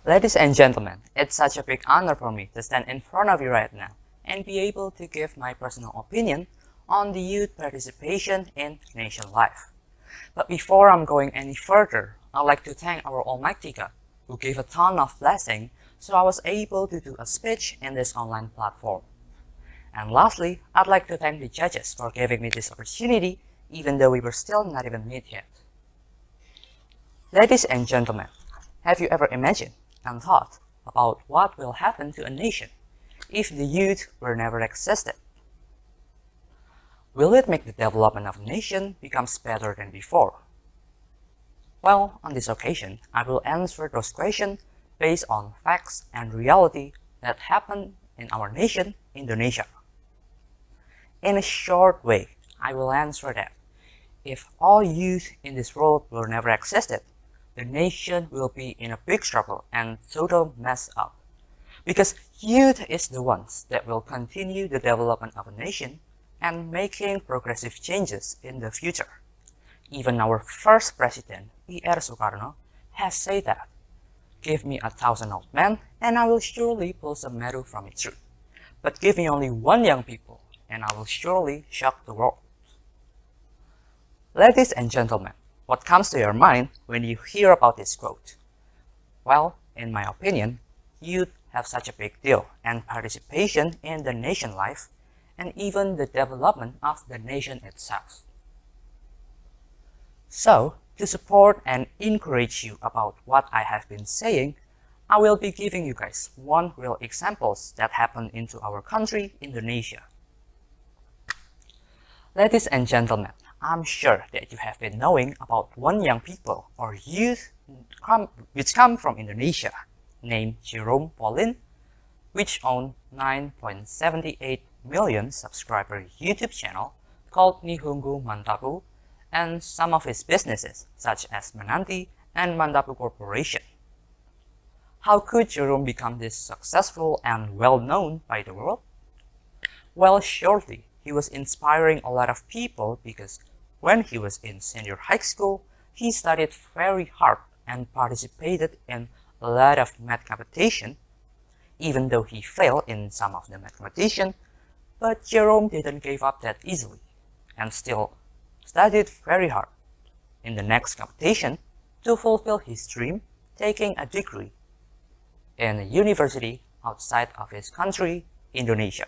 Ladies and gentlemen, it's such a big honor for me to stand in front of you right now and be able to give my personal opinion on the youth participation in nation life. But before I'm going any further, I'd like to thank our Almighty God, who gave a ton of blessing so I was able to do a speech in this online platform. And lastly, I'd like to thank the judges for giving me this opportunity even though we were still not even met yet. Ladies and gentlemen, have you ever imagined and thought about what will happen to a nation if the youth were never existed? Will it make the development of a nation becomes better than before? Well, on this occasion, I will answer those questions based on facts and reality that happen in our nation, Indonesia. In a short way, I will answer that if all youth in this world were never existed, the nation will be in a big trouble and total mess up. Because youth is the ones that will continue the development of a nation and making progressive changes in the future. Even our first president, E.R. Soekarno, has said that, "Give me 1,000 old men and I will surely pull some metal from its root. But give me only one young people and I will surely shock the world." Ladies and gentlemen, what comes to your mind when you hear about this quote? Well, in my opinion, youth have such a big deal and participation in the nation life and even the development of the nation itself. So, to support and encourage you about what I have been saying, I will be giving you guys one real examples that happened into our country, Indonesia. Ladies and gentlemen, I'm sure that you have been knowing about one young people or youth which come from Indonesia, named Jerome Pauline, which own 9.78 million subscriber YouTube channel called Nihongo Mantapu and some of his businesses such as Menanti and Mantapu Corporation. How could Jerome become this successful and well known by the world? Well, surely he was inspiring a lot of people because when he was in senior high school, he studied very hard and participated in a lot of math competition, even though he failed in some of the math competition. But Jerome didn't give up that easily and still studied very hard in the next competition to fulfill his dream, taking a degree in a university outside of his country, Indonesia.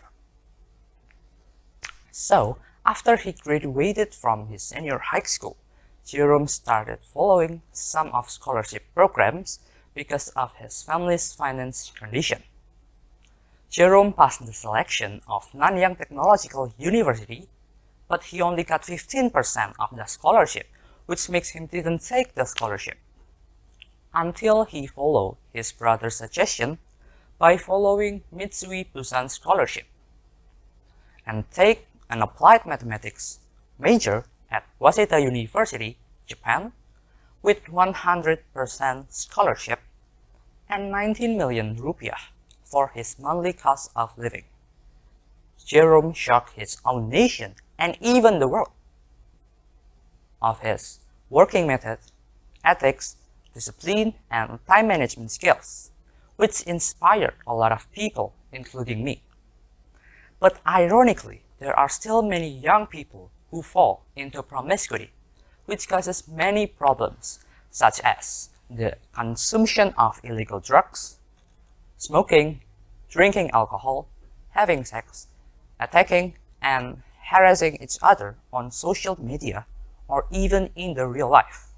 So, after he graduated from his senior high school, Jerome started following some of scholarship programs because of his family's finance condition. Jerome passed the selection of Nanyang Technological University, but he only got 15% of the scholarship, which makes him didn't take the scholarship. Until he followed his brother's suggestion by following Mitsui Busan Scholarship and take an applied mathematics major at Waseda University, Japan, with 100% scholarship and 19 million rupiah for his monthly cost of living. Jerome shocked his own nation and even the world of his working method, ethics, discipline, and time management skills, which inspired a lot of people, including me. But ironically, there are still many young people who fall into promiscuity, which causes many problems, such as the consumption of illegal drugs, smoking, drinking alcohol, having sex, attacking and harassing each other on social media or even in the real life.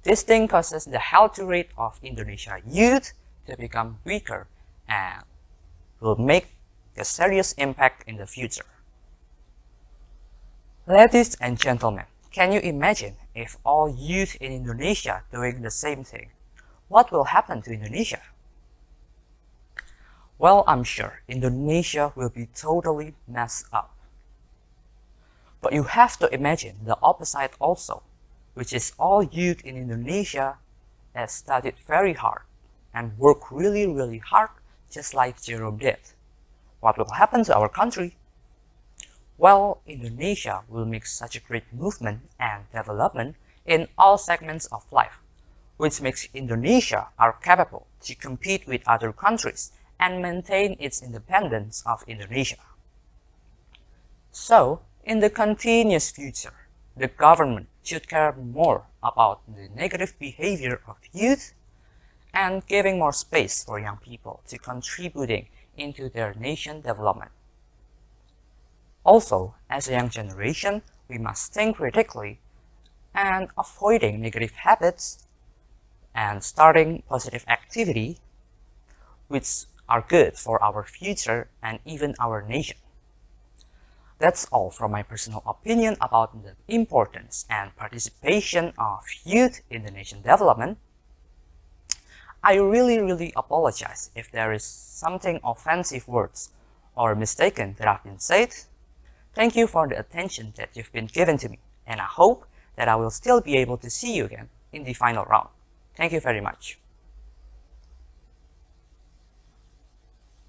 This thing causes the healthy rate of Indonesia youth to become weaker and will make a serious impact in the future. Ladies and gentlemen, can you imagine if all youth in Indonesia doing the same thing? What will happen to Indonesia? Well, I'm sure Indonesia will be totally messed up. But you have to imagine the opposite also, which is all youth in Indonesia has studied very hard and worked really hard just like Jerome did. What will happen to our country? Well, Indonesia will make such a great movement and development in all segments of life, which makes Indonesia are capable to compete with other countries and maintain its independence of Indonesia. So, in the continuous future, the government should care more about the negative behavior of youth and giving more space for young people to contributing into their nation development. Also, as a young generation, we must think critically and avoiding negative habits and starting positive activity which are good for our future and even our nation. That's all from my personal opinion about the importance and participation of youth in the nation development. I really apologize if there is something offensive words or mistaken that have been said. Thank you for the attention that you've been given to me, and I hope that I will still be able to see you again in the final round. Thank you very much.